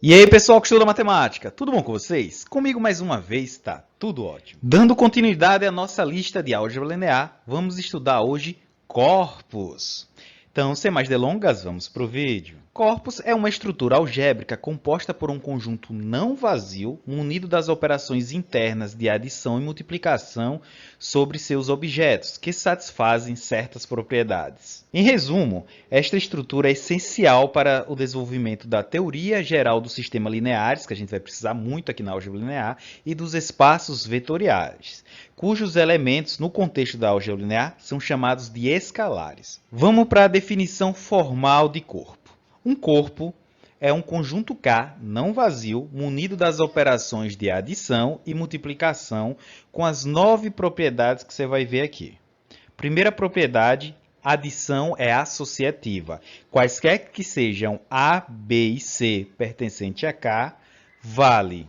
E aí, pessoal que estuda matemática, tudo bom com vocês? Comigo mais uma vez, tá tudo ótimo. Dando continuidade à nossa lista de álgebra linear, vamos estudar hoje corpos. Então, sem mais delongas, vamos para o vídeo. Corpus é uma estrutura algébrica composta por um conjunto não vazio, munido das operações internas de adição e multiplicação sobre seus objetos, que satisfazem certas propriedades. Em resumo, esta estrutura é essencial para o desenvolvimento da teoria geral dos sistemas lineares, que a gente vai precisar muito aqui na álgebra linear, e dos espaços vetoriais, cujos elementos, no contexto da álgebra linear, são chamados de escalares. Vamos para a definição formal de corpo. Um corpo é um conjunto K não vazio, munido das operações de adição e multiplicação com as 9 propriedades que você vai ver aqui. Primeira propriedade, adição é associativa. Quaisquer que sejam A, B e C pertencente a K, vale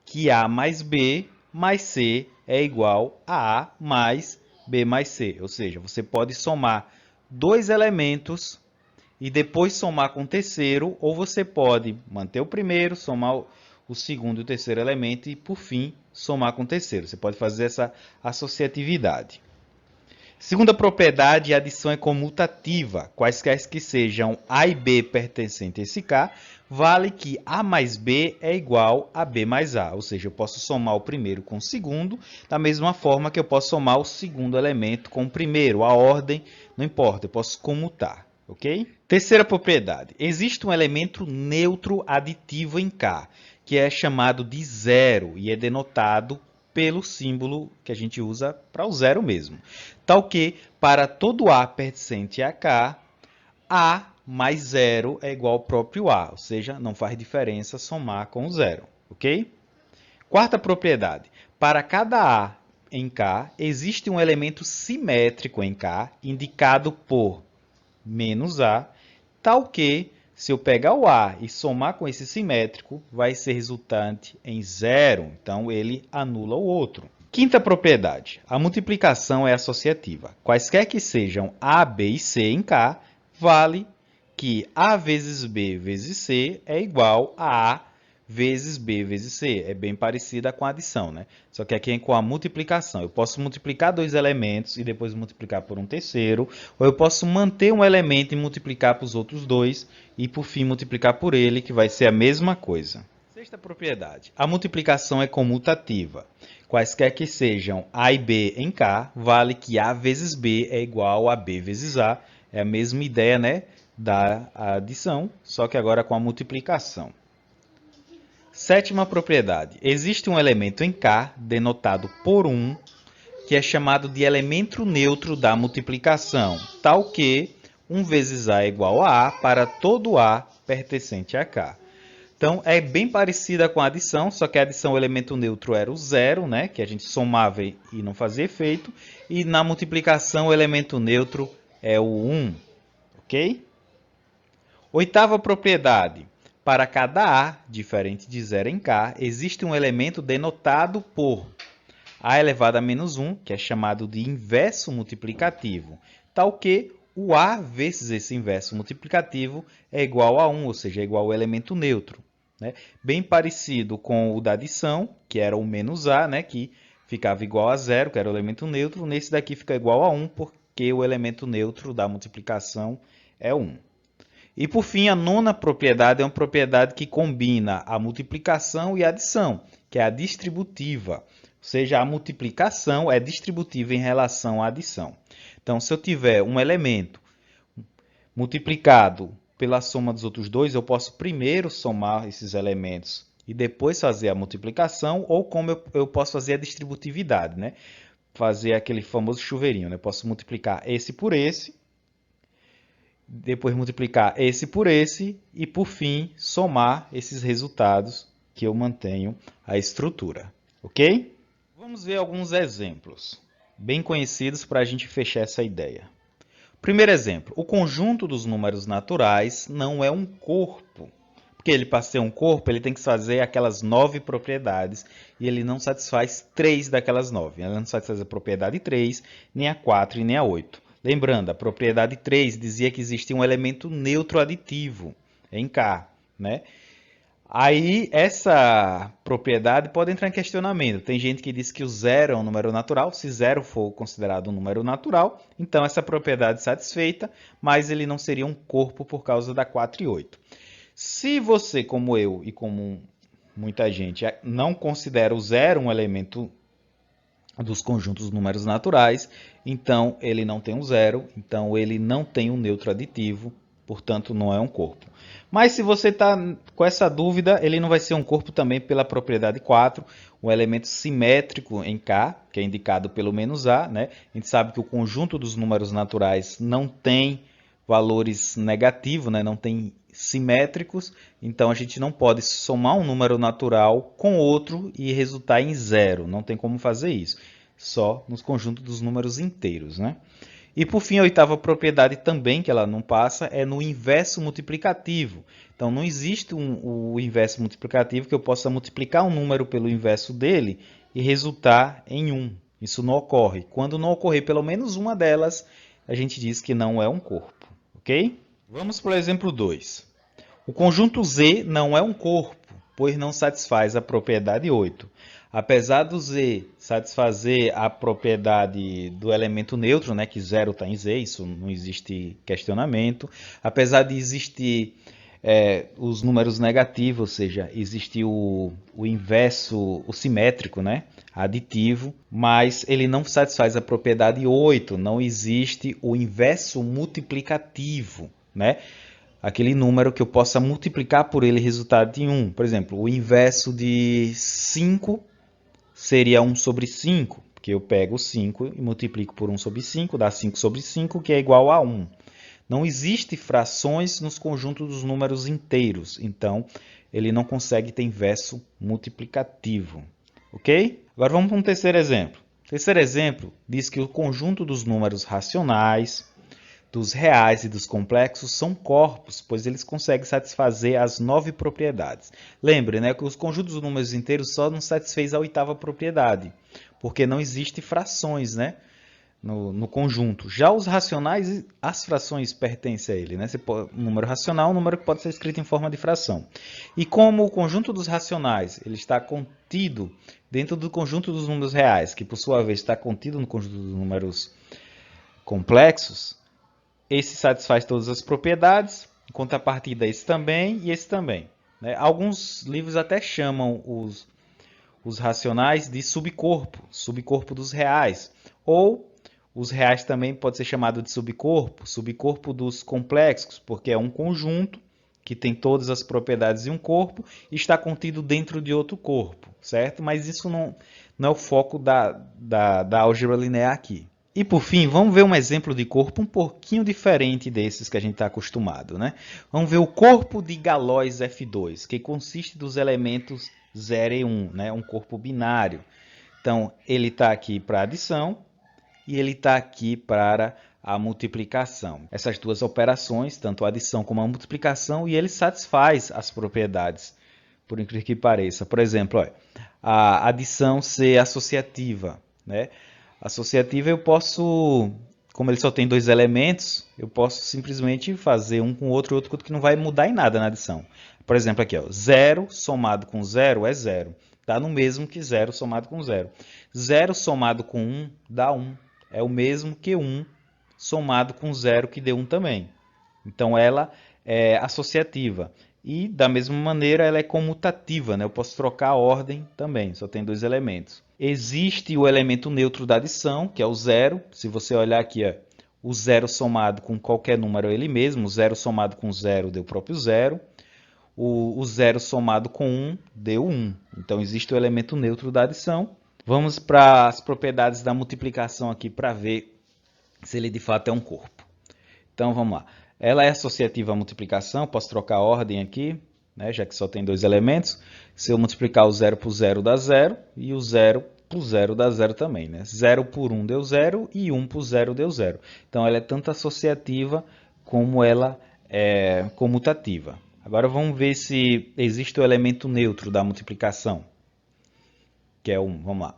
que A mais B mais C é igual a A mais B mais C. Ou seja, você pode somar dois elementos e depois somar com o terceiro, ou você pode manter o primeiro, somar o segundo e o terceiro elemento e, por fim, somar com o terceiro. Você pode fazer essa associatividade. Segunda propriedade, a adição é comutativa. Quaisquer que sejam A e B pertencentes a esse K, vale que A mais B é igual a B mais A. Ou seja, eu posso somar o primeiro com o segundo, da mesma forma que eu posso somar o segundo elemento com o primeiro. A ordem não importa, eu posso comutar. Ok? Terceira propriedade. Existe um elemento neutro aditivo em K, que é chamado de zero e é denotado pelo símbolo que a gente usa para o zero mesmo. Tal que, para todo A pertencente a K, A mais zero é igual ao próprio A, ou seja, não faz diferença somar com o zero. Ok? Quarta propriedade. Para cada A em K, existe um elemento simétrico em K, indicado por menos A, tal que, se eu pegar o A e somar com esse simétrico, vai ser resultante em zero. Então, ele anula o outro. Quinta propriedade. A multiplicação é associativa. Quaisquer que sejam A, B e C em K, vale que A vezes B vezes C é igual a vezes B vezes C. É bem parecida com a adição, né? Só que aqui é com a multiplicação. Eu posso multiplicar dois elementos e depois multiplicar por um terceiro, ou eu posso manter um elemento e multiplicar para os outros dois e, por fim, multiplicar por ele, que vai ser a mesma coisa. Sexta propriedade. A multiplicação é comutativa. Quaisquer que sejam A e B em K, vale que A vezes B é igual a B vezes A. É a mesma ideia, né, da adição, só que agora com a multiplicação. Sétima propriedade. Existe um elemento em K, denotado por 1, que é chamado de elemento neutro da multiplicação, tal que 1 vezes A é igual a A para todo A pertencente a K. Então, é bem parecida com a adição, só que a adição, o elemento neutro era o zero, né, que a gente somava e não fazia efeito, e na multiplicação, o elemento neutro é o 1, ok? Oitava propriedade. Para cada A, diferente de zero em K, existe um elemento denotado por A elevado a menos 1, que é chamado de inverso multiplicativo, tal que o A vezes esse inverso multiplicativo é igual a 1, ou seja, é igual ao elemento neutro. Né? Bem parecido com o da adição, que era o menos A, né? Que ficava igual a zero, que era o elemento neutro. Nesse daqui fica igual a 1, porque o elemento neutro da multiplicação é 1. E, por fim, a nona propriedade é uma propriedade que combina a multiplicação e a adição, que é a distributiva. Ou seja, a multiplicação é distributiva em relação à adição. Então, se eu tiver um elemento multiplicado pela soma dos outros dois, eu posso primeiro somar esses elementos e depois fazer a multiplicação, ou como eu posso fazer a distributividade, né? Fazer aquele famoso chuveirinho, né? Eu posso multiplicar esse por esse, depois multiplicar esse por esse e, por fim, somar esses resultados que eu mantenho a estrutura. Ok? Vamos ver alguns exemplos bem conhecidos para a gente fechar essa ideia. Primeiro exemplo, o conjunto dos números naturais não é um corpo. Porque ele, para ser um corpo, ele tem que fazer aquelas 9 propriedades e ele não satisfaz 3 daquelas 9. Ele não satisfaz a propriedade 3, nem a 4 e nem a 8. Lembrando, a propriedade 3 dizia que existia um elemento neutro aditivo em K. Né? Aí, essa propriedade pode entrar em questionamento. Tem gente que diz que o zero é um número natural. Se zero for considerado um número natural, então essa propriedade é satisfeita, mas ele não seria um corpo por causa da 4 e 8. Se você, como eu e como muita gente, não considera o zero um elemento dos conjuntos números naturais, então ele não tem um zero, então ele não tem um neutro aditivo, portanto não é um corpo. Mas se você está com essa dúvida, ele não vai ser um corpo também pela propriedade 4, um elemento simétrico em K, que é indicado pelo menos A, né? A gente sabe que o conjunto dos números naturais não tem valores negativos, né? Não tem simétricos, então a gente não pode somar um número natural com outro e resultar em zero, não tem como fazer isso, só nos conjuntos dos números inteiros, né? E por fim, a oitava propriedade também, que ela não passa, é no inverso multiplicativo. Então não existe o inverso multiplicativo que eu possa multiplicar um número pelo inverso dele e resultar em 1. Isso não ocorre. Quando não ocorrer pelo menos uma delas, a gente diz que não é um corpo, ok? Vamos para o exemplo 2. O conjunto Z não é um corpo, pois não satisfaz a propriedade 8. Apesar do Z satisfazer a propriedade do elemento neutro, né, que zero está em Z, isso não existe questionamento. Apesar de existir os números negativos, ou seja, existe o inverso, o simétrico, né, aditivo, mas ele não satisfaz a propriedade 8, não existe o inverso multiplicativo, né? Aquele número que eu possa multiplicar por ele resultado de 1. Por exemplo, o inverso de 5 seria 1 sobre 5, porque eu pego 5 e multiplico por 1 sobre 5, dá 5 sobre 5, que é igual a 1. Não existe frações nos conjuntos dos números inteiros, então ele não consegue ter inverso multiplicativo. Ok? Agora vamos para um terceiro exemplo. O terceiro exemplo diz que o conjunto dos números racionais, dos reais e dos complexos são corpos, pois eles conseguem satisfazer as 9 propriedades. Lembre, né, que os conjuntos de números inteiros só não satisfez a oitava propriedade, porque não existe frações, né, no conjunto. Já os racionais, as frações pertencem a ele. Né? Um número racional é um número que pode ser escrito em forma de fração. E como o conjunto dos racionais ele está contido dentro do conjunto dos números reais, que por sua vez está contido no conjunto dos números complexos, esse satisfaz todas as propriedades, em contrapartida esse também e esse também. Né? Alguns livros até chamam os racionais de subcorpo dos reais. Ou os reais também pode ser chamado de subcorpo dos complexos, porque é um conjunto que tem todas as propriedades de um corpo e está contido dentro de outro corpo, certo? Mas isso não é o foco da álgebra linear aqui. E por fim, vamos ver um exemplo de corpo um pouquinho diferente desses que a gente está acostumado. Né? Vamos ver o corpo de Galois F2, que consiste dos elementos 0 e 1, né? Um corpo binário. Então, ele está aqui para adição e ele está aqui para a multiplicação. Essas duas operações, tanto a adição como a multiplicação, e ele satisfaz as propriedades, por incrível que pareça. Por exemplo, olha, a adição ser associativa, né? Associativa eu posso, como ele só tem dois elementos, eu posso simplesmente fazer um com o outro com outro, que não vai mudar em nada na adição. Por exemplo, aqui, ó, 0 somado com 0 é 0. Dá no mesmo que 0 somado com 0. 0 somado com 1 dá 1. É o mesmo que 1 somado com 0, que deu 1 também. Então, ela é associativa. E, da mesma maneira, ela é comutativa. Né? Eu posso trocar a ordem também, só tem dois elementos. Existe o elemento neutro da adição, que é o zero. Se você olhar aqui, ó, o zero somado com qualquer número é ele mesmo. O zero somado com zero deu o próprio zero. O zero somado com 1 deu 1. Então, existe o elemento neutro da adição. Vamos para as propriedades da multiplicação aqui para ver se ele de fato é um corpo. Então, vamos lá. Ela é associativa à multiplicação. Posso trocar a ordem aqui, né, já que só tem dois elementos. Se eu multiplicar o 0 por 0 dá 0 e o 0 por 0 dá 0 também. Né? 0 por 1 deu 0 e 1 por 0 deu 0. Então, ela é tanto associativa como ela é comutativa. Agora, vamos ver se existe o elemento neutro da multiplicação, que é 1. Vamos lá.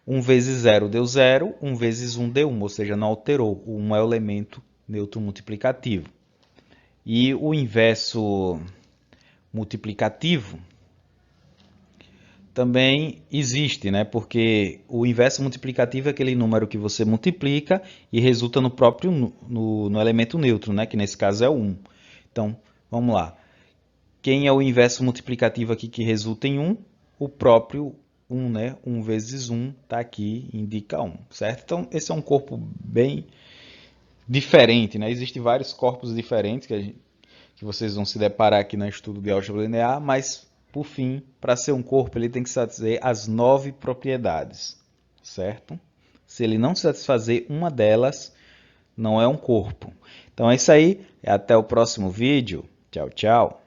1 vezes 0 deu 0, 1 vezes 1 deu 1, ou seja, não alterou. O 1 é o elemento neutro multiplicativo. E o inverso multiplicativo também existe, né? Porque o inverso multiplicativo é aquele número que você multiplica e resulta no próprio no elemento neutro, né? Que nesse caso é o 1. Então, vamos lá. Quem é o inverso multiplicativo aqui que resulta em 1? O próprio 1, né? 1 vezes 1 está aqui, indica 1, certo? Então, esse é um corpo bem diferente, né? Existem vários corpos diferentes que vocês vão se deparar aqui no estudo de álgebra linear, mas, por fim, para ser um corpo, ele tem que satisfazer as 9 propriedades, certo? Se ele não satisfazer uma delas, não é um corpo. Então é isso aí, até o próximo vídeo. Tchau, tchau.